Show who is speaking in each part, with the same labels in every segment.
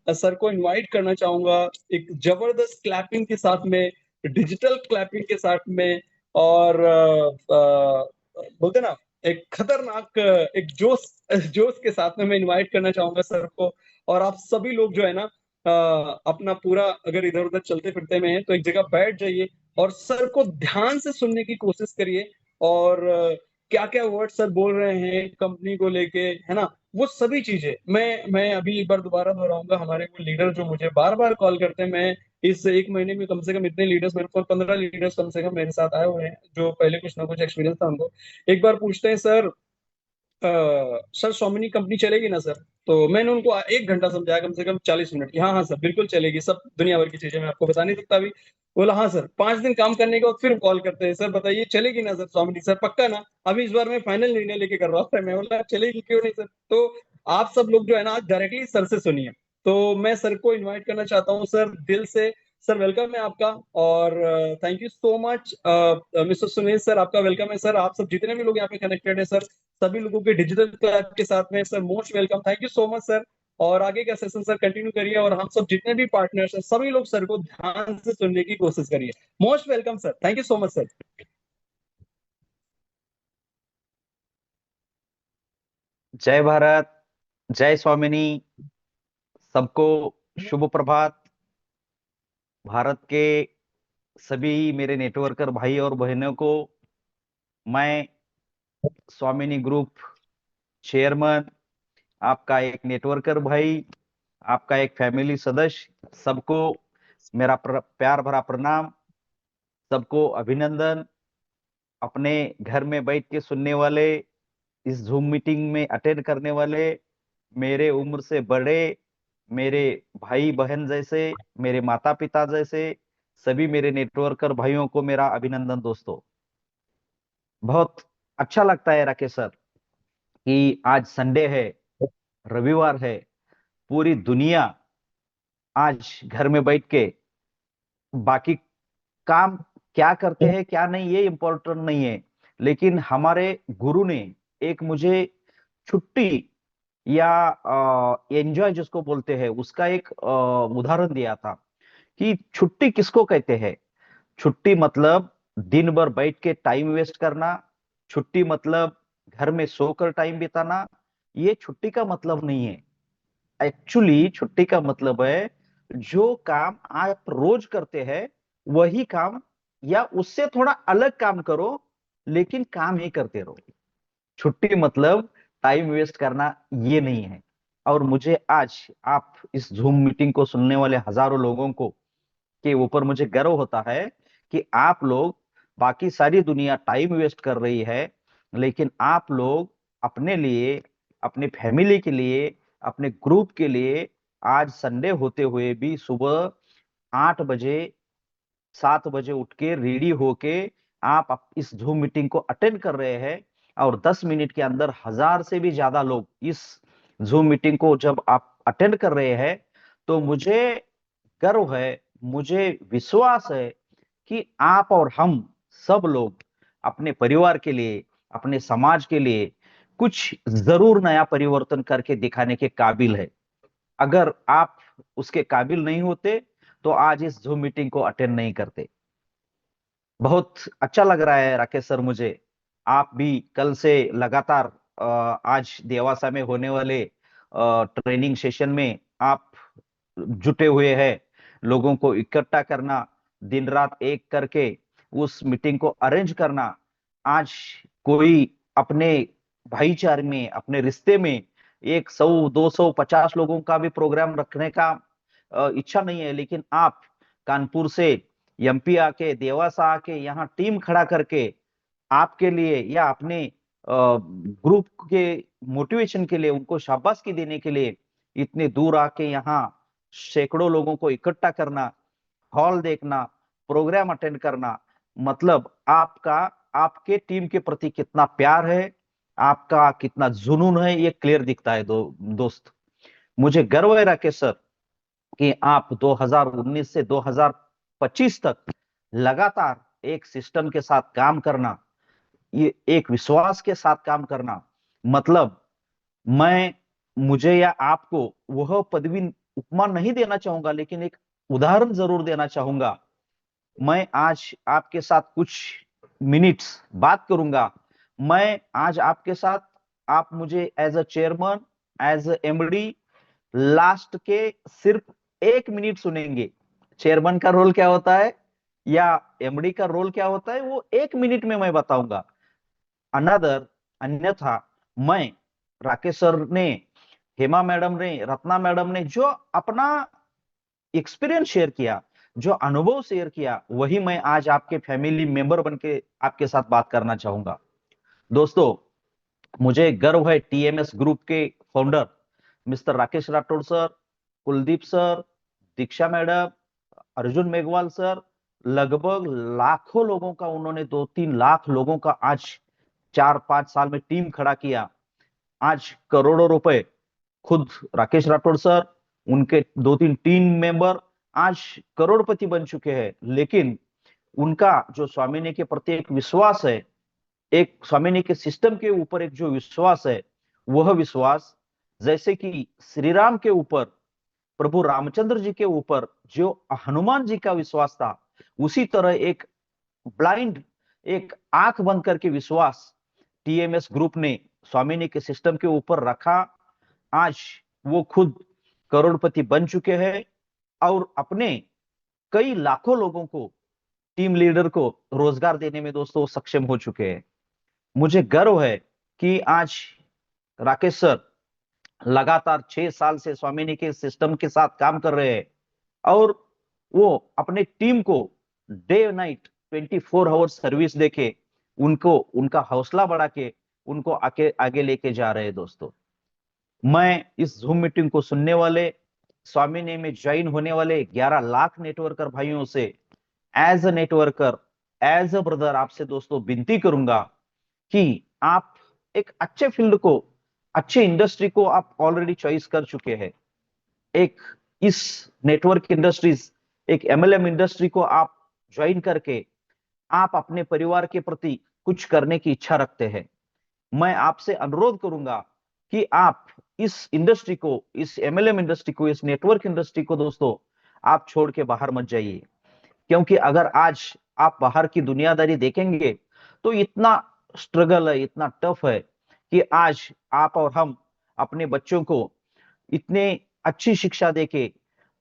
Speaker 1: Sir को invite करना चाहूंगा एक जबरदस्त क्लैपिंग के साथ में, डिजिटल क्लैपिंग के साथ में, और बोलते ना, एक खतरनाक एक जोश जोश के साथ में मैं इनवाइट करना चाहूंगा सर को। और आप सभी लोग जो है ना, अपना पूरा अगर इधर उधर चलते फिरते में है तो एक जगह बैठ जाइए और सर को ध्यान से सुनने की कोशिश करिए। और क्या क्या वर्ड सर बोल रहे हैं कंपनी को लेके, है ना, वो सभी चीजें मैं अभी एक बार दोबारा दोहराऊंगा। हमारे वो लीडर जो मुझे बार बार कॉल करते हैं, मैं इस एक महीने में कम से कम इतने लीडर्स, मेरे को 15 लीडर्स कम से कम मेरे साथ आए हुए हैं जो पहले कुछ ना कुछ एक्सपीरियंस था उनको। एक बार पूछते हैं, सर सर सोमिनी कंपनी चलेगी ना सर? तो मैंने उनको 1 घंटा समझाया, कम से कम 40 मिनट की, हाँ हाँ सर बिल्कुल चलेगी, सब दुनिया भर की चीजें मैं आपको बता नहीं सकता अभी। बोला हाँ सर। 5 दिन काम करने के बाद फिर कॉल करते हैं, सर बताइए चलेगी ना सर सोमिनी सर, पक्का ना? अभी इस बार मैं फाइनल निर्णय लेके कर रहा हूँ। मैं बोला चलेगी क्यों नहीं सर। तो आप सब लोग जो है ना, आज डायरेक्टली सर से सुनिए। तो मैं सर को इन्वाइट करना चाहता हूँ सर, दिल से। सर वेलकम है आपका। और thank you so much mister Sunil sir, आपका वेलकम है सर। आप सब जितने भी लोग यहाँ पे कनेक्टेड है सर, सभी लोगों के डिजिटल क्लैप के साथ में sir, most welcome, thank you so much sir. और आगे का सेशन सर कंटिन्यू करिए, और हम सब जितने भी पार्टनर्स हैं सभी लोग सर को ध्यान से सुनने की कोशिश करिए। Most welcome sir, thank you so much sir.
Speaker 2: जय भारत। जय स्वामिनी। सबको शुभ प्रभात। भारत के सभी मेरे नेटवर्कर भाई और बहनों को मैं, स्वामिनी ग्रुप चेयरमैन, आपका एक नेटवर्कर भाई, आपका एक फैमिली सदस्य, सबको मेरा प्यार भरा प्रणाम। सबको अभिनंदन। अपने घर में बैठ के सुनने वाले, इस जूम मीटिंग में अटेंड करने वाले, मेरे उम्र से बड़े, मेरे भाई बहन जैसे, मेरे माता पिता जैसे सभी मेरे नेटवर्कर भाइयों को मेरा अभिनंदन दोस्तों। बहुत अच्छा लगता है राकेश सर कि आज संडे है, रविवार है। पूरी दुनिया आज घर में बैठ के बाकी काम क्या करते हैं क्या नहीं ये इम्पोर्टेंट नहीं है, लेकिन हमारे गुरु ने एक मुझे छुट्टी या एंजॉय जिसको बोलते हैं उसका एक उदाहरण दिया था कि छुट्टी किसको कहते हैं। छुट्टी मतलब दिन भर बैठ के टाइम वेस्ट करना। छुट्टी मतलब घर में सोकर टाइम बिताना। ये छुट्टी का मतलब नहीं है। एक्चुअली छुट्टी का मतलब है जो काम आप रोज करते हैं वही काम या उससे थोड़ा अलग काम करो, लेकिन काम ही करते रहो। छुट्टी मतलब टाइम वेस्ट करना ये नहीं है। और मुझे आज आप इस जूम मीटिंग को सुनने वाले हजारों लोगों को के ऊपर मुझे गर्व होता है कि आप लोग, बाकी सारी दुनिया टाइम वेस्ट कर रही है, लेकिन आप लोग अपने लिए, अपने फैमिली के लिए, अपने ग्रुप के लिए आज संडे होते हुए भी सुबह 8 बजे, 7 बजे उठ के रेडी होके आप इस जूम मीटिंग को अटेंड कर रहे हैं। और 10 मिनट के अंदर 1,000 से भी ज्यादा लोग इस जूम मीटिंग को जब आप अटेंड कर रहे हैं, तो मुझे गर्व है, मुझे विश्वास है कि आप और हम सब लोग अपने परिवार के लिए, अपने समाज के लिए कुछ जरूर नया परिवर्तन करके दिखाने के काबिल है। अगर आप उसके काबिल नहीं होते तो आज इस जूम मीटिंग को अटेंड नहीं करते। बहुत अच्छा लग रहा है राकेश सर मुझे। आप भी कल से लगातार आज देवासा में होने वाले ट्रेनिंग सेशन में आप जुटे हुए हैं। लोगों को इकट्ठा करना, दिन रात एक करके उस मीटिंग को अरेंज करना। आज कोई अपने भाईचारे में, अपने रिश्ते में 100, 200, 50 लोगों का भी प्रोग्राम रखने का इच्छा नहीं है, लेकिन आप कानपुर से एमपी आके, देवासा आके यहाँ टीम खड़ा करके आपके लिए या अपने ग्रुप के मोटिवेशन के लिए, उनको शाबाशी देने के लिए इतने दूर आके यहाँ सैकड़ों लोगों को इकट्ठा करना, हॉल देखना, प्रोग्राम अटेंड करना, मतलब आपका, आपके टीम के प्रति कितना प्यार है, आपका कितना जुनून है, ये क्लियर दिखता है दोस्त। मुझे गर्व है राकेश सर कि आप 2019 से 2025 तक लगातार एक सिस्टम के साथ काम करना, ये एक विश्वास के साथ काम करना, मतलब मैं, मुझे या आपको वह पदवी उपमा नहीं देना चाहूंगा, लेकिन एक उदाहरण जरूर देना चाहूंगा। मैं आज आपके साथ कुछ मिनट्स बात करूंगा। मैं आज आपके साथ, आप मुझे as a chairman, as a MD, last के सिर्फ 1 मिनट सुनेंगे। चेयरमैन का रोल क्या होता है या एमडी का रोल क्या होता है, वो 1 मिनट में मैं बताऊंगा। अनदर अन्यथा मैं, राकेश सर ने, हेमा मैडम ने, रत्ना मैडम ने जो अपना एक्सपीरियंस शेयर किया, जो अनुभव शेयर किया, वही मैं आज आपके फैमिली मेंबर बन के आपके साथ बात करना चाहूंगा। दोस्तों, मुझे गर्व है टीएमएस ग्रुप के founder mister Rakesh Rathore sir, Kuldeep sir, Diksha madam, Arjun Meghwal sir, लगभग लाखों लोगों का, उन्होंने 2-3 लाख लोगों का आज 4-5 साल में टीम खड़ा किया। आज करोड़ों रुपए खुद राकेश राठौड़ सर, उनके 2-3 टीम मेंबर आज करोड़पति बन चुके हैं। लेकिन उनका जो स्वामिनी के प्रति एक विश्वास है, एक स्वामिनी के सिस्टम के ऊपर एक जो विश्वास है, वह विश्वास जैसे कि श्री राम के ऊपर, प्रभु रामचंद्र जी के ऊपर जो हनुमान जी का विश्वास था, उसी तरह एक ब्लाइंड, एक आंख बंद करके विश्वास टीएमएस ग्रुप ने स्वामिनी के सिस्टम के ऊपर रखा। आज वो खुद करोड़पति बन चुके हैं और अपने कई लाखों लोगों को, टीम लीडर को रोजगार देने में दोस्तों सक्षम हो चुके हैं। मुझे गर्व है कि आज राकेश सर लगातार 6 साल से स्वामिनी के सिस्टम के साथ काम कर रहे हैं और वो अपने टीम को डे नाइट 24 आवर सर्विस देके उनको, उनका हौसला बढ़ा के उनको आगे आगे लेके जा रहे हैं। दोस्तों, मैं इस जूम मीटिंग को सुनने वाले, स्वामिनी में ज्वाइन होने वाले 11 लाख नेटवर्कर भाइयों से as a networker, as a brother आपसे दोस्तों विनती करूंगा कि आप एक अच्छे फील्ड को, अच्छे इंडस्ट्री को आप ऑलरेडी चॉइस कर चुके हैं। एक इस नेटवर्क इंडस्ट्रीज, एक एमएलएम इंडस्ट्री को आप ज्वाइन करके आप अपने परिवार के प्रति कुछ करने की इच्छा रखते हैं। मैं आपसे अनुरोध करूंगा कि आप इस इंडस्ट्री को, इस एमएलएम इंडस्ट्री को, इस नेटवर्क इंडस्ट्री को दोस्तों आप छोड़ के बाहर मत जाइए। क्योंकि अगर आज आप बाहर की दुनियादारी देखेंगे तो इतना स्ट्रगल है, इतना टफ है कि आज आप और हम अपने बच्चों को इतने अच्छी शिक्षा देके,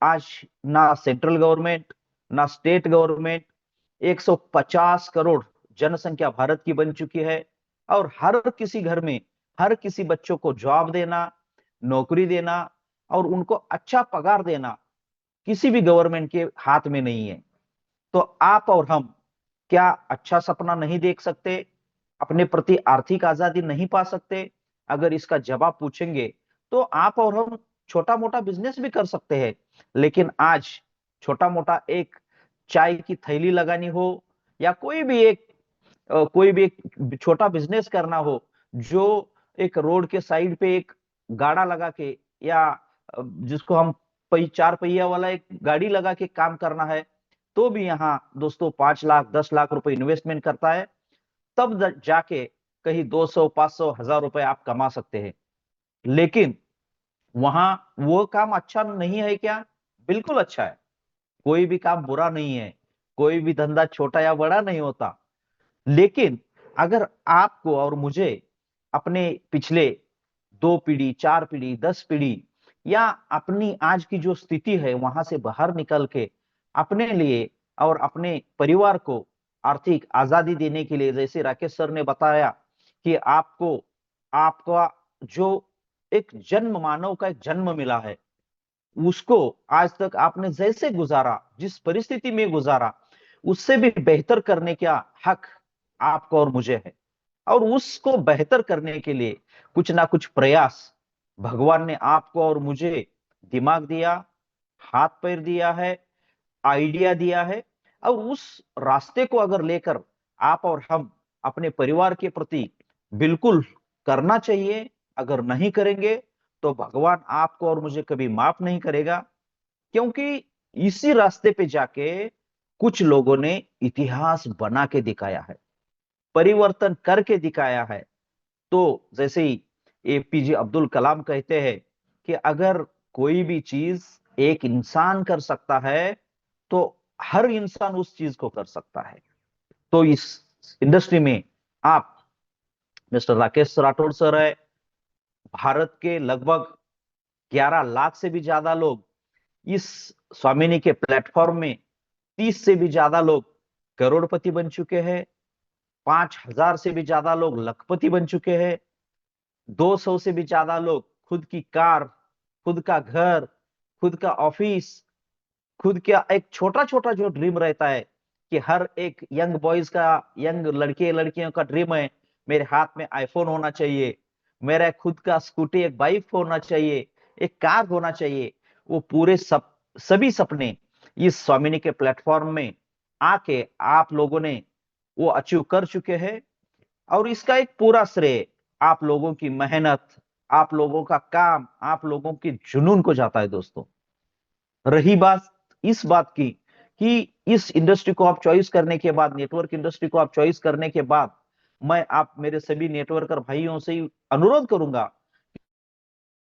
Speaker 2: आज ना सेंट्रल गवर्नमेंट, ना स्टेट गवर्नमेंट, 150 करोड़ जनसंख्या भारत की बन चुकी है और हर किसी घर में, हर किसी बच्चों को जॉब देना, नौकरी देना और उनको अच्छा पगार देना किसी भी गवर्नमेंट के हाथ में नहीं है। तो आप और हम क्या अच्छा सपना नहीं देख सकते? अपने प्रति आर्थिक आजादी नहीं पा सकते? अगर इसका जवाब पूछेंगे तो आप और हम छोटा मोटा बिजनेस भी कर सकते हैं। लेकिन आज छोटा मोटा एक चाय की थैली लगानी हो या कोई भी एक छोटा बिजनेस करना हो, जो एक रोड के साइड पे एक गाड़ा लगा के या जिसको हम 4 पहिया वाला एक गाड़ी लगा के काम करना है, तो भी यहाँ दोस्तों 5 लाख 10 लाख रुपए इन्वेस्टमेंट करता है। तब जाके कहीं 200 500 1000 रुपए आप कमा सकते हैं। लेकिन वहां वो काम अच्छा नहीं है क्या? बिल्कुल अच्छा है। कोई भी काम बुरा नहीं है, कोई भी धंधा छोटा या बड़ा नहीं होता। लेकिन अगर आपको और मुझे अपने पिछले 2 पीढ़ी, 4 पीढ़ी, 10 पीढ़ी या अपनी आज की जो स्थिति है वहां से बाहर निकल के अपने लिए और अपने परिवार को आर्थिक आजादी देने के लिए, जैसे राकेश सर ने बताया कि आपको, आपका जो एक जन्म, मानव का एक जन्म मिला है, उसको आज तक आपने जैसे गुजारा, जिस परिस्थिति में गुजारा, उससे भी बेहतर करने का हक आपको और मुझे है। और उसको बेहतर करने के लिए कुछ ना कुछ प्रयास भगवान ने आपको और मुझे दिमाग दिया, हाथ पैर दिया है, आइडिया दिया है। और उस रास्ते को अगर लेकर आप और हम अपने परिवार के प्रति बिल्कुल करना चाहिए। अगर नहीं करेंगे तो भगवान आपको और मुझे कभी माफ नहीं करेगा। क्योंकि इसी रास्ते पे जाके कुछ लोगों ने इतिहास बना के दिखाया है, परिवर्तन करके दिखाया है। तो जैसे ही एपीजे अब्दुल कलाम कहते हैं कि अगर कोई भी चीज एक इंसान कर सकता है तो हर इंसान उस चीज को कर सकता है। तो इस इंडस्ट्री में आप, मिस्टर राकेश राठौर सर है, भारत के लगभग 11 लाख से भी ज्यादा लोग इस स्वामिनी के प्लेटफॉर्म में, 30 से भी ज्यादा लोग करोड़पति बन चुके हैं, 5,000 से भी ज्यादा लोग लखपति बन चुके हैं, 200 से भी ज्यादा लोग खुद की कार, खुद का घर, खुद का ऑफिस, खुद का एक छोटा छोटा जो ड्रीम रहता है कि हर एक यंग बॉयज का, यंग लड़के लड़कियों का ड्रीम है, मेरे हाथ में आईफोन होना चाहिए, मेरा खुद का स्कूटी, एक बाइक होना चाहिए, एक कार होना चाहिए। वो पूरे सभी सपने इस स्वामिनी के प्लेटफॉर्म में आके आप लोगों ने वो अचीव कर चुके हैं। और इसका एक पूरा श्रेय आप लोगों की मेहनत, आप लोगों का काम, आप लोगों की जुनून को जाता है दोस्तों। रही बात इस बात की कि इस इंडस्ट्री को आप चॉइस करने के बाद, नेटवर्क इंडस्ट्री को आप चॉइस करने के बाद, मैं आप मेरे सभी नेटवर्कर भाइयों से अनुरोध करूंगा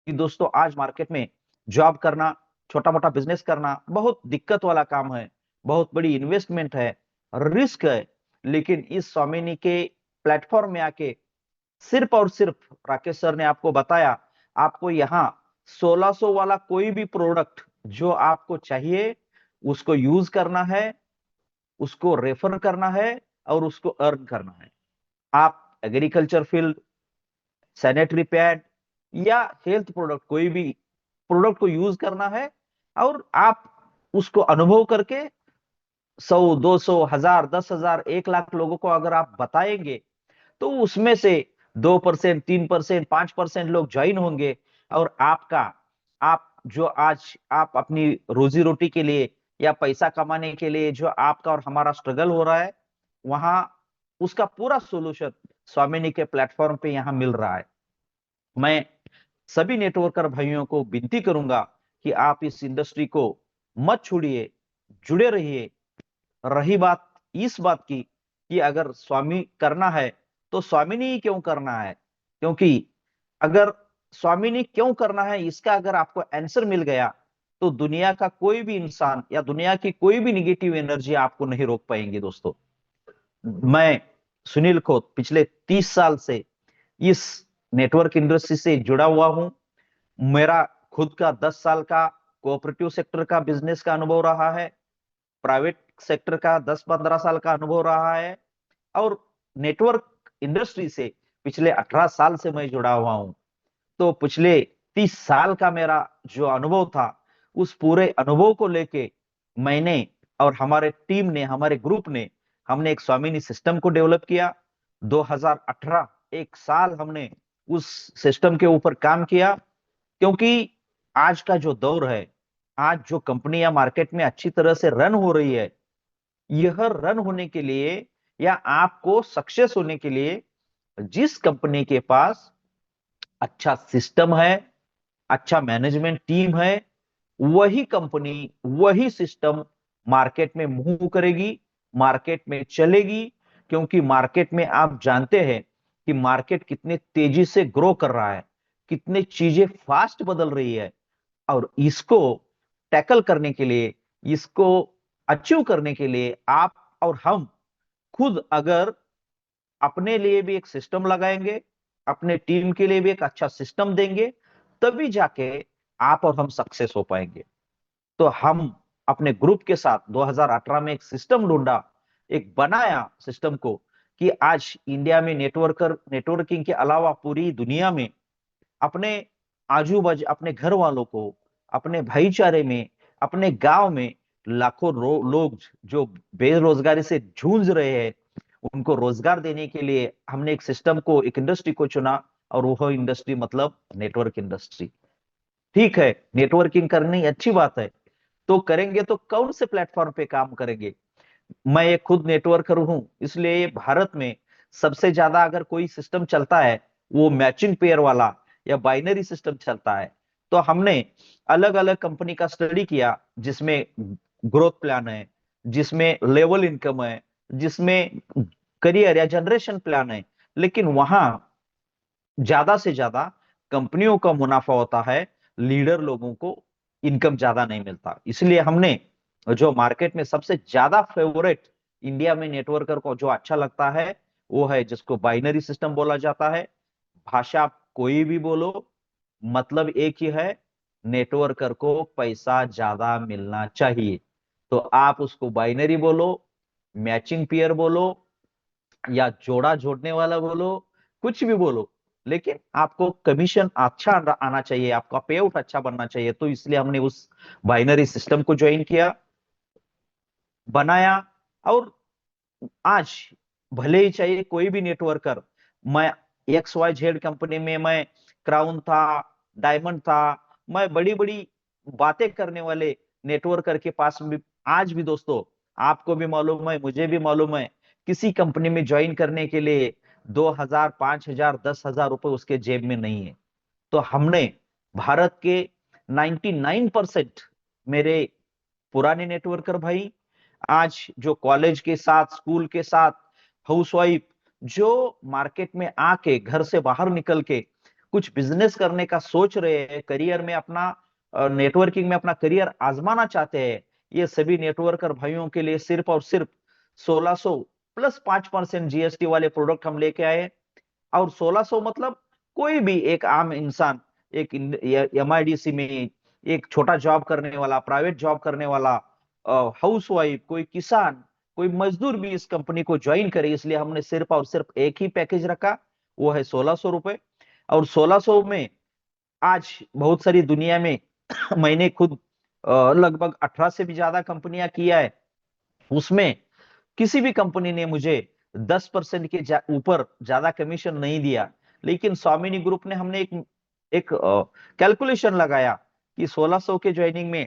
Speaker 2: कि दोस्तों आज मार्केट में जॉब करना, छोटा मोटा बिजनेस करना बहुत दिक्कत वाला काम है, बहुत बड़ी इन्वेस्टमेंट है, रिस्क है। लेकिन इस स्वामिनी के प्लेटफॉर्म में आके सिर्फ और सिर्फ राकेश सर ने आपको बताया, आपको यहाँ 1600 वाला कोई भी प्रोडक्ट जो आपको चाहिए उसको यूज करना है, उसको रेफर करना है और उसको अर्न करना है। आप एग्रीकल्चर फील्ड, सैनिटरी पैड या हेल्थ प्रोडक्ट, कोई भी प्रोडक्ट को यूज करना है और आप उसको अनुभव करके 100, 200, 1000, 10,000, 1 लाख लोगों को अगर आप बताएंगे तो उसमें से 2%, 3%, 5% लोग ज्वाइन होंगे। और आप जो आज आप अपनी रोजी रोटी के लिए या पैसा कमाने के लिए जो आपका और हमारा स्ट्रगल हो रहा है, वहां उसका पूरा सोल्यूशन स्वामिनी के प्लेटफॉर्म पे यहाँ मिल रहा है। मैं सभी नेटवर्कर भाइयों को विनती करूंगा कि आप इस इंडस्ट्री को मत छोड़िए, जुड़े रहिए। रही बात इस बात की कि अगर स्वामी करना है तो स्वामिनी ही क्यों करना है, क्योंकि अगर स्वामिनी क्यों करना है इसका अगर आपको आंसर मिल गया तो दुनिया का कोई भी इंसान या दुनिया की कोई भी निगेटिव एनर्जी आपको नहीं रोक पाएंगे दोस्तों। मैं सुनील खोत पिछले 30 साल से इस नेटवर्क इंडस्ट्री से जुड़ा हुआ हूं। मेरा खुद का 10 साल का कोऑपरेटिव सेक्टर का बिजनेस का अनुभव रहा है, प्राइवेट सेक्टर का 10-15 साल का अनुभव रहा है, और नेटवर्क इंडस्ट्री से पिछले 18 साल से मैं जुड़ा हुआ हूं। तो पिछले 30 साल का मेरा जो अनुभव था, उस पूरे अनुभव को लेके मैंने और हमारे टीम ने, हमारे ग्रुप ने, हमने एक स्वामिनी सिस्टम को डेवलप किया। 2018 एक साल हमने उस सिस्टम के ऊपर काम किया, क्योंकि आज का जो दौर है, आज जो कंपनियां मार्केट में अच्छी तरह से रन हो रही है, यह रन होने के लिए या आपको सक्सेस होने के लिए जिस कंपनी के पास अच्छा सिस्टम है, अच्छा मैनेजमेंट टीम है, वही कंपनी, वही सिस्टम मार्केट में मूव करेगी, मार्केट में चलेगी। क्योंकि मार्केट में आप जानते हैं कि मार्केट कितने तेजी से ग्रो कर रहा है, कितने चीजें फास्ट बदल रही है। और इसको टैकल करने के लिए, इसको अचीव करने के लिए आप और हम खुद अगर अपने लिए भी एक सिस्टम लगाएंगे, अपने टीम के लिए भी एक अच्छा सिस्टम देंगे, तभी जाके आप और हम सक्सेस हो पाएंगे। तो हम अपने ग्रुप के साथ 2018 में एक सिस्टम ढूंढा, एक बनाया सिस्टम को, कि आज इंडिया में नेटवर्किंग के अलावा पूरी दुनिया में अपने आजू बाजू, अपने घर वालों को, अपने भाईचारे में, अपने गांव में लाखों लोग जो बेरोजगारी से जूझ रहे हैं, उनको रोजगार देने के लिए हमने एक सिस्टम को, एक इंडस्ट्री को चुना। और वह इंडस्ट्री मतलब नेटवर्क इंडस्ट्री। ठीक है, नेटवर्किंग करनी अच्छी बात है, तो करेंगे तो कौन से प्लेटफॉर्म पे काम करेंगे। मैं एक खुद नेटवर्कर हूं, इसलिए भारत में सबसे ज्यादा अगर कोई सिस्टम चलता है वो मैचिंग पेयर वाला या बाइनरी सिस्टम चलता है। तो हमने अलग अलग कंपनी का स्टडी किया, जिसमें ग्रोथ प्लान है, जिसमें लेवल इनकम है, जिसमें करियर या जनरेशन प्लान है। लेकिन वहां ज्यादा से ज्यादा कंपनियों का मुनाफा होता है लीडर लोगों को इनकम ज्यादा नहीं मिलता। इसलिए हमने जो मार्केट में सबसे ज्यादा फेवरेट इंडिया में नेटवर्कर को जो अच्छा लगता है वो है जिसको बाइनरी सिस्टम बोला जाता है। भाषा आप कोई भी बोलो, मतलब एक ही है, नेटवर्कर को पैसा ज्यादा मिलना चाहिए। तो आप उसको बाइनरी बोलो, मैचिंग पेयर बोलो, या जोड़ा जोड़ने वाला बोलो, कुछ भी बोलो, लेकिन आपको कमीशन अच्छा आना चाहिए, आपका पे आउट अच्छा बनना चाहिए। तो इसलिए हमने उस बाइनरी सिस्टम को ज्वाइन किया, बनाया। और आज भले ही चाहिए कोई भी नेटवर्कर, मैं XYZ कंपनी में मैं क्राउन था, डायमंड था, मैं बड़ी बड़ी बातें करने वाले नेटवर्कर के पास भी आज भी दोस्तों, आपको भी मालूम है, मुझे भी मालूम है, किसी कंपनी में ज्वाइन करने के लिए 2,000, 5,000, 10,000 रुपए उसके जेब में नहीं है। तो हमने भारत के 99% मेरे पुराने नेटवर्कर भाई आज जो कॉलेज के साथ, स्कूल के साथ, हाउसवाइफ जो मार्केट में आके घर से बाहर निकल के कुछ बिजनेस करने का सोच रहे हैं, करियर में अपना नेटवर्किंग में अपना करियर आजमाना चाहते हैं, ये सभी नेटवर्कर भाइयों के लिए सिर्फ और सिर्फ 1600 प्लस 5% जीएसटी वाले प्रोडक्ट हम लेके आए। और 1600 मतलब कोई भी एक आम इंसान, एक MIDC में एक छोटा जॉब करने वाला, प्राइवेट जॉब करने वाला, हाउस वाइफ, कोई किसान, कोई मजदूर भी इस कंपनी को ज्वाइन करे। इसलिए हमने सिर्फ और सिर्फ एक ही पैकेज रखा, वो है 1600 रुपए। और 1600 में आज बहुत सारी दुनिया में मैंने खुद लगभग 18 से भी ज्यादा कंपनियां किया है, उसमें किसी भी कंपनी ने मुझे 10% के ऊपर ज्यादा कमीशन नहीं दिया। लेकिन स्वामिनी ग्रुप ने हमने एक एक कैलकुलेशन लगाया कि 1600 के ज्वाइनिंग में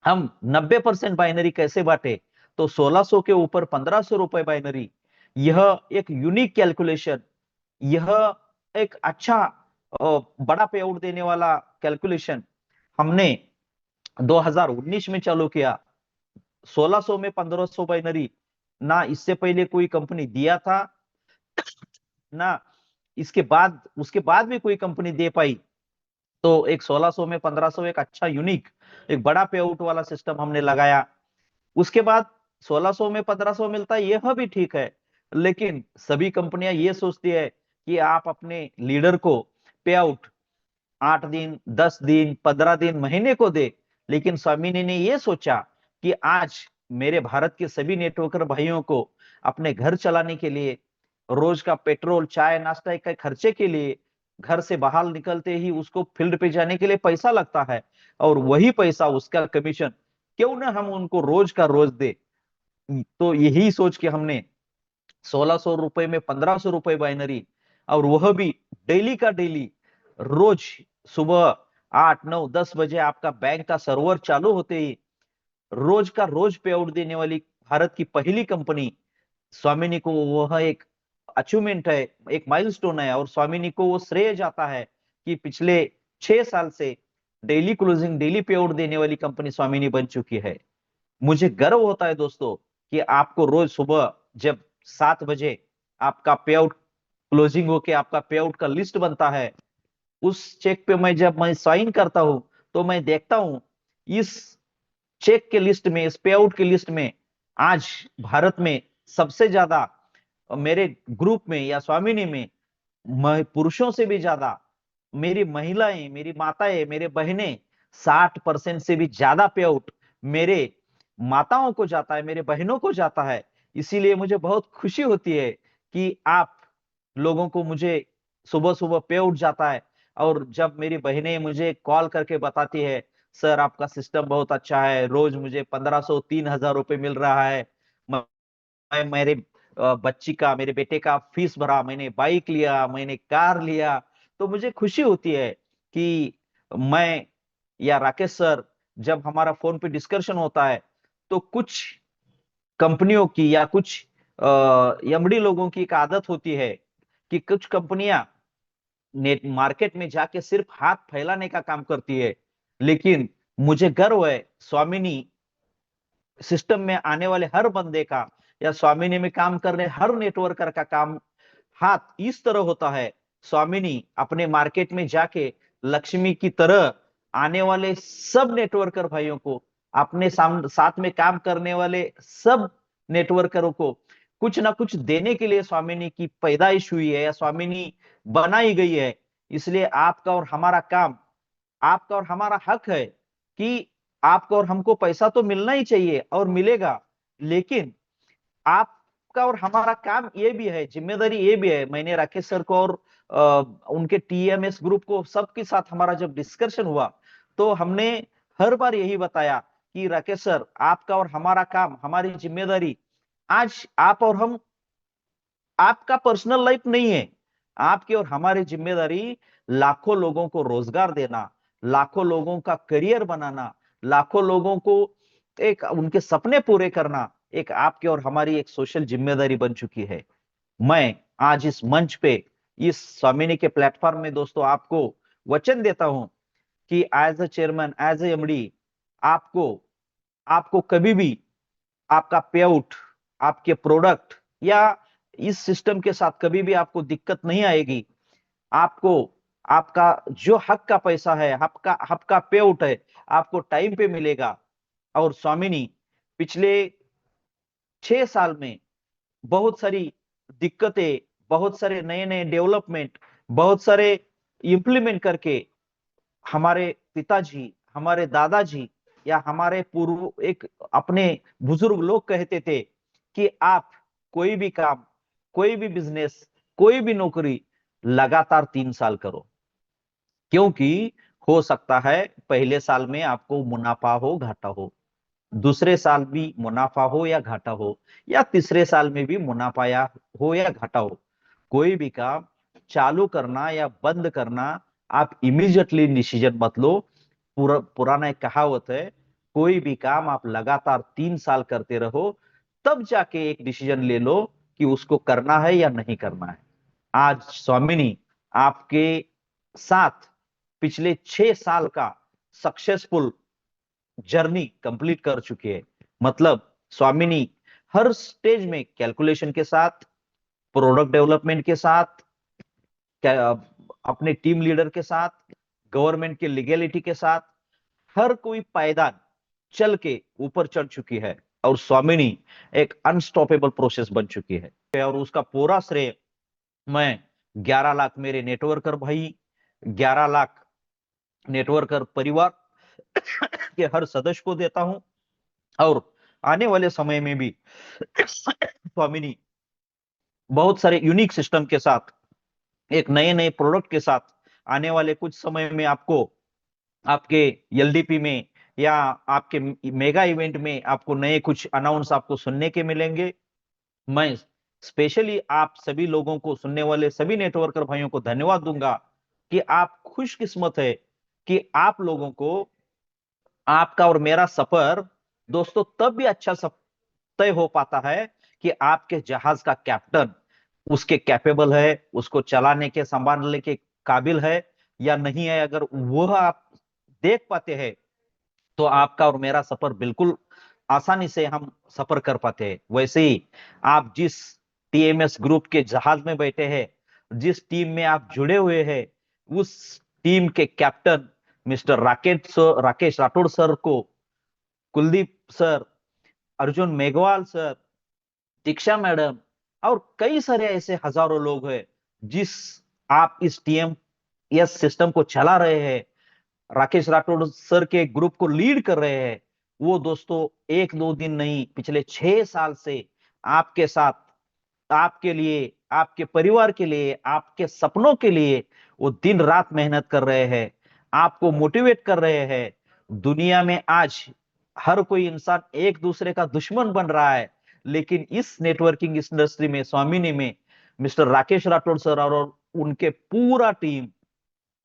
Speaker 2: हम 90% बाइनरी कैसे बांटे, तो 1600 के ऊपर 1500 रुपए बाइनरी। यह एक यूनिक कैलकुलेशन, यह एक अच्छा बड़ा पे आउट देने वाला कैलकुलेशन हमने 2019 में चालू किया। 1600 में 1500 बाइनरी ना इससे पहले कोई कंपनी दिया था, ना इसके बाद उसके बाद भी कोई कंपनी दे पाई। तो एक 1600 में 1500 एक अच्छा यूनिक, एक बड़ा पे आउट वाला सिस्टम हमने लगाया। उसके बाद 1600 में 1500 मिलता है, यह भी ठीक है, लेकिन सभी कंपनियां ये सोचती है कि आप अपने लीडर को पे आउट 8 दिन, 10 दिन, 15 दिन, महीने को दे। लेकिन स्वामिनी ने ये सोचा कि आज मेरे भारत के सभी नेटवर्कर भाइयों को अपने घर चलाने के लिए, रोज का पेट्रोल, चाय, नाश्ता के खर्चे के लिए, घर से बाहर निकलते ही उसको फील्ड पे जाने के लिए पैसा लगता है, और वही पैसा उसका कमीशन क्यों ना हम उनको रोज का रोज दे। तो यही सोच के हमने 1600 रुपए में 1500 रुपए बाइनरी, और वह भी डेली का डेली, रोज सुबह 8, 9, 10 बजे आपका बैंक का सर्वर चालू होते ही रोज का रोज पे आउट देने वाली भारत की पहली कंपनी स्वामिनी को वह एक अचीवमेंट है, एक माइलस्टोन है। और स्वामिनी को वो श्रेय जाता है कि पिछले 6 साल से डेली क्लोजिंग, डेली पे आउट देने वाली कंपनी स्वामिनी बन चुकी है। मुझे गर्व होता है दोस्तों कि आपको रोज सुबह जब 7 बजे आपका पे आउट क्लोजिंग होके आपका पे आउट का लिस्ट बनता है, उस चेक पे जब मैं साइन करता हूं तो मैं देखता हूं इस चेक के लिस्ट में, इस पे आउट की लिस्ट में आज भारत में सबसे ज्यादा मेरे ग्रुप में या स्वामिनी में पुरुषों से भी ज्यादा मेरी महिलाएं, मेरी माताएं, मेरे बहनें, 60% से भी ज्यादा पे आउट मेरे माताओं को जाता है, मेरे बहनों को जाता है। इसीलिए मुझे बहुत खुशी होती है कि आप लोगों को मुझे सुबह सुबह पे आउट जाता है। और जब मेरी बहनें मुझे कॉल करके बताती है, सर आपका सिस्टम बहुत अच्छा है, रोज मुझे 1500, 3,000 रुपए मिल रहा है, मैं मेरे बच्ची का, मेरे बेटे का फीस भरा, मैंने बाइक लिया, मैंने कार लिया, तो मुझे खुशी होती है कि मैं या राकेश सर, जब हमारा फोन पे डिस्कशन होता है तो कुछ कंपनियों की या कुछ एमडी लोगों की एक आदत होती है कि कुछ कंपनियां नेट मार्केट में जाके सिर्फ हाथ फैलाने का काम करती है। लेकिन मुझे गर्व है स्वामिनी सिस्टम में आने वाले हर बंदे का, या स्वामिनी में काम करने हर नेटवर्कर का काम हाथ इस तरह होता है, स्वामिनी अपने मार्केट में जाके लक्ष्मी की तरह आने वाले सब नेटवर्कर भाइयों को, अपने साथ में काम करने वाले सब नेटवर्करों को कुछ ना कुछ देने के लिए स्वामिनी की पैदाइश हुई है या स्वामिनी बनाई गई है। इसलिए आपका और हमारा काम, आपका और हमारा हक है कि आपको और हमको पैसा तो मिलना ही चाहिए और मिलेगा, लेकिन आपका और हमारा काम ये भी है, जिम्मेदारी ये भी है। मैंने राकेश सर को और उनके टीएमएस ग्रुप को सबके साथ हमारा जब डिस्कशन हुआ तो हमने हर बार यही बताया कि राकेश सर, आपका और हमारा काम, हमारी जिम्मेदारी, आज आप और हम, आपका पर्सनल लाइफ नहीं है, आपकी और हमारी जिम्मेदारी लाखों लोगों को रोजगार देना, लाखों लोगों का करियर बनाना, लाखों लोगों को एक उनके सपने पूरे करना, एक आपकी और हमारी एक सोशल जिम्मेदारी बन चुकी है। मैं आज इस मंच पे, इस स्वामिनी के प्लेटफॉर्म में दोस्तों आपको वचन देता हूं कि as a chairman, as a MD, आपको आपको कभी भी आपका पे आउट, आपके प्रोडक्ट या इस सिस्टम के साथ कभी भी आपको दिक्कत नहीं आएगी। आपको आपका जो हक का पैसा है, आपका आपका पे आउट है, आपको टाइम पे मिलेगा। और स्वामिनी पिछले 6 साल में बहुत सारी दिक्कतें, बहुत सारे नए नए डेवलपमेंट, बहुत सारे इंप्लीमेंट करके हमारे पिताजी, हमारे दादाजी या हमारे पूर्व एक अपने बुजुर्ग लोग कहते थे कि आप कोई भी काम, कोई भी बिजनेस, कोई भी नौकरी लगातार 3 साल करो, क्योंकि हो सकता है पहले साल में आपको मुनाफा हो, घाटा हो, दूसरे साल भी मुनाफा हो या घाटा हो, या तीसरे साल में भी मुनाफा या हो या घाटा हो। कोई भी काम चालू करना या बंद करना, आप इमीडिएटली डिसीजन मत लो। पुराना एक कहावत है, कोई भी काम आप लगातार 3 साल करते रहो, तब जाके एक डिसीजन ले लो कि उसको करना है या नहीं करना है। आज स्वामिनी आपके साथ पिछले 6 साल का सक्सेसफुल जर्नी कंप्लीट कर चुकी है। मतलब स्वामिनी हर स्टेज में कैलकुलेशन के साथ, प्रोडक्ट डेवलपमेंट के साथ, अपने टीम लीडर के साथ, गवर्नमेंट के लीगैलिटी के साथ हर कोई पायदान चल के ऊपर चढ़ चुकी है और स्वामिनी एक अनस्टॉपेबल प्रोसेस बन चुकी है। और उसका पूरा श्रेय मैं 11 लाख मेरे नेटवर्कर भाई, 11 लाख नेटवर्कर परिवार के हर सदस्य को देता हूं। और आने वाले समय में भी स्वामिनी बहुत सारे यूनिक सिस्टम के साथ, एक नए नए प्रोडक्ट के साथ आने वाले कुछ समय में आपको आपके एलडीपी में या आपके मेगा इवेंट में आपको नए कुछ अनाउंस आपको सुनने के मिलेंगे। मैं स्पेशली आप सभी लोगों को, सुनने वाले सभी नेटवर्कर भाइयों को धन्यवाद दूंगा कि आप खुशकिस्मत है कि आप लोगों को आपका और मेरा सफर दोस्तों तब भी अच्छा तय हो पाता है कि आपके जहाज का कैप्टन उसके कैपेबल है, उसको चलाने के, संभालने के काबिल है या नहीं है। अगर वह आप देख पाते हैं तो आपका और मेरा सफर बिल्कुल आसानी से हम सफर कर पाते हैं। वैसे ही आप जिस टीएमएस ग्रुप के जहाज में बैठे हैं, जिस टीम में आप जुड़े हुए हैं, उस टीम के captain mister Rakesh Rathore sir को, Kuldeep sir, Arjun Meghwal sir, Diksha madam और कई सारे ऐसे हजारों लोग हैं जिस आप इस टीएमएस सिस्टम को चला रहे हैं, राकेश राठौड़ सर के ग्रुप को लीड कर रहे हैं। वो दोस्तों एक दो दिन नहीं, पिछले 6 साल से आपके साथ, आपके लिए, आपके परिवार के लिए, आपके सपनों के लिए वो दिन रात मेहनत कर रहे हैं, आपको मोटिवेट कर रहे हैं। दुनिया में आज हर कोई इंसान एक दूसरे का दुश्मन बन रहा है, लेकिन इस नेटवर्किंग इंडस्ट्री में, स्वामिनी में, मिस्टर राकेश राठौड़ सर और उनके पूरा टीम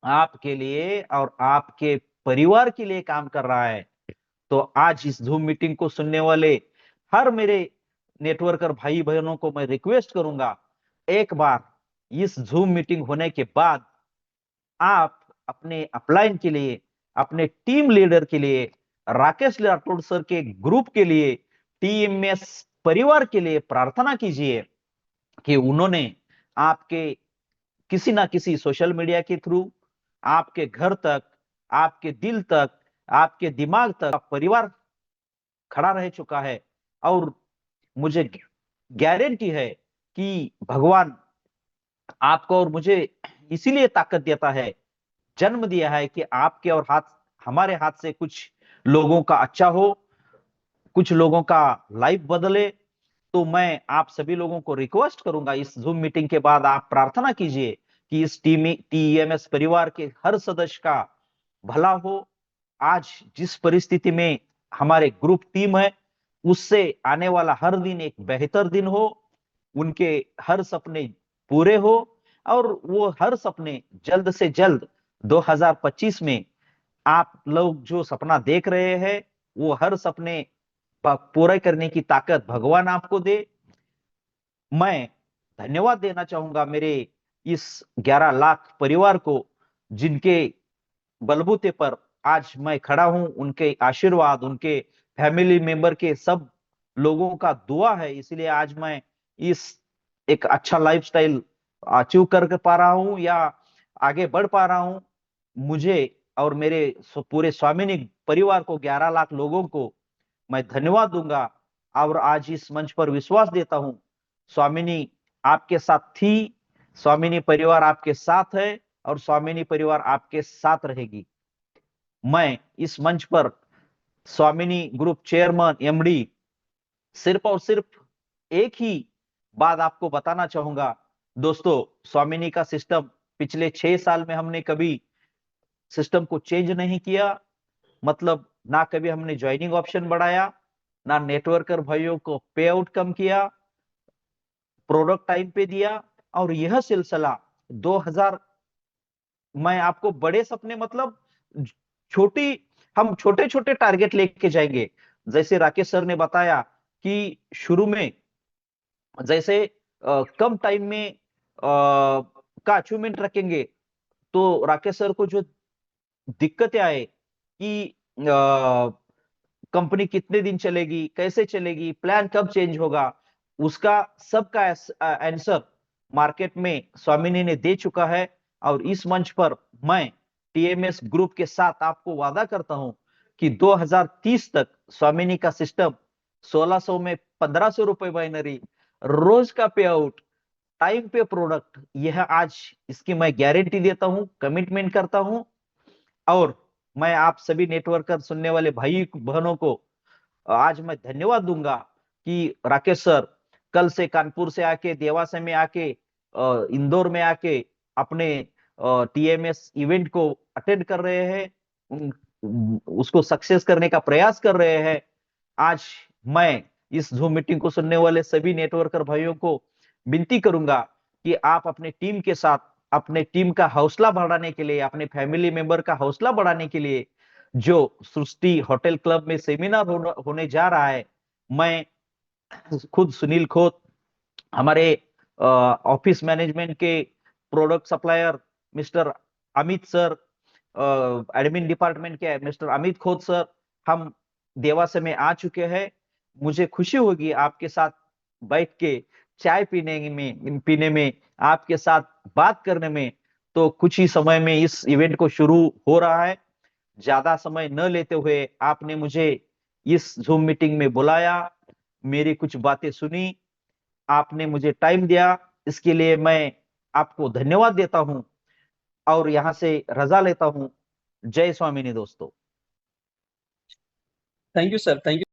Speaker 2: आपके लिए और आपके परिवार के लिए काम कर रहा है। तो आज इस जूम मीटिंग को सुनने वाले हर मेरे नेटवर्कर भाई बहनों को मैं रिक्वेस्ट करूंगा, एक बार इस जूम मीटिंग होने के बाद आप अपने अपलाइन के लिए, अपने टीम लीडर के लिए, राकेश राठौड़ सर के ग्रुप के लिए, टीएमएस परिवार के लिए प्रार्थना कीजिए कि उन्होंने आपके किसी ना किसी सोशल मीडिया के थ्रू आपके घर तक, आपके दिल तक, आपके दिमाग तक परिवार खड़ा रह चुका है। और मुझे गारंटी है कि भगवान आपको और मुझे इसीलिए ताकत देता है, जन्म दिया है कि आपके और हाथ, हमारे हाथ से कुछ लोगों का अच्छा हो, कुछ लोगों का लाइफ बदले। तो मैं आप सभी लोगों को रिक्वेस्ट करूंगा, इस जूम मीटिंग के बाद आप प्रार्थना कीजिए कि इस टीएमएस परिवार के हर सदस्य का भला हो। आज जिस परिस्थिति में हमारे ग्रुप टीम है, उससे आने वाला हर दिन एक बेहतर दिन हो, उनके हर सपने पूरे हो, और वो हर सपने जल्द से जल्द 2025 में आप लोग जो सपना देख रहे हैं, वो हर सपने पूरा करने की ताकत भगवान आपको दे। मैं धन्यवाद देना चाहूंगा मेरे इस 11 लाख परिवार को, जिनके बलबूते पर आज मैं खड़ा हूं। उनके आशीर्वाद, उनके फैमिली मेंबर के सब लोगों का दुआ है, इसलिए आज मैं इस एक अच्छा लाइफस्टाइल अचीव कर पा रहा हूं या आगे बढ़ पा रहा हूं। मुझे और मेरे पूरे स्वामिनी परिवार को, 11 लाख लोगों को मैं धन्यवाद दूंगा। और आज इस मंच पर विश्वास देता हूं, स्वामिनी आपके साथ थी, स्वामिनी परिवार आपके साथ है, और स्वामिनी परिवार आपके साथ रहेगी। मैं इस मंच पर स्वामिनी ग्रुप चेयरमैन एमडी सिर्फ और सिर्फ एक ही बात आपको बताना चाहूंगा। दोस्तों, स्वामिनी का सिस्टम पिछले 6 साल में हमने कभी सिस्टम को चेंज नहीं किया। मतलब ना कभी हमने ज्वाइनिंग ऑप्शन बढ़ाया, ना नेटवर्कर भाइयों को पे आउट कम किया, प्रोडक्ट टाइम पे दिया। और यह सिलसिला 2000, मैं आपको बड़े सपने, मतलब छोटी, हम छोटे छोटे टारगेट लेके जाएंगे। जैसे राकेश सर ने बताया कि शुरू में जैसे कम टाइम में का अचीवमेंट रखेंगे, तो राकेश सर को जो दिक्कतें आए कि कंपनी कितने दिन चलेगी, कैसे चलेगी, प्लान कब चेंज होगा, उसका सबका आंसर मार्केट में स्वामिनी ने दे चुका है। और इस मंच पर मैं टीएमएस ग्रुप के साथ आपको वादा करता हूं कि 2030 तक स्वामिनी का सिस्टम 1600 में 1500 रुपए बाइनरी, रोज का पे आउट, टाइम पे प्रोडक्ट, यह आज इसकी मैं गारंटी देता हूं, कमिटमेंट करता हूं। और मैं आप सभी नेटवर्कर सुनने वाले भाई बहनों को आज मैं धन्यवाद दूंगा कि राकेश सर कल से कानपुर से आके, देवास में आके, इंदौर में आके अपने टीएमएस इवेंट को अटेंड कर रहे हैं, उसको सक्सेस करने का प्रयास कर रहे हैं। आज मैं इस जूम मीटिंग को सुनने वाले सभी नेटवर्कर भाइयों को विनती करूंगा कि आप अपने टीम के साथ, अपने टीम का हौसला बढ़ाने के लिए, अपने फैमिली मेंबर का हौसला बढ़ाने के लिए जो सृष्टि होटल क्लब में सेमिनार होने जा रहा है, मैं खुद सुनील खोत, हमारे ऑफिस मैनेजमेंट के product supplier mister Amit sir, admin department के मिस्टर अमित खोत सर, हम देवास में आ चुके हैं। मुझे खुशी होगी आपके साथ बैठ के चाय पीने में, आपके साथ बात करने में। तो कुछ ही समय में इस इवेंट को शुरू हो रहा है। ज्यादा समय न लेते हुए आपने मुझे इस जूम मीटिंग में बुलाया, मेरी कुछ बातें सुनी, आपने मुझे टाइम दिया, इसके लिए मैं आपको धन्यवाद देता हूं और यहां से रजा लेता हूं। जय स्वामिनी दोस्तों।
Speaker 1: Thank you sir, thank you.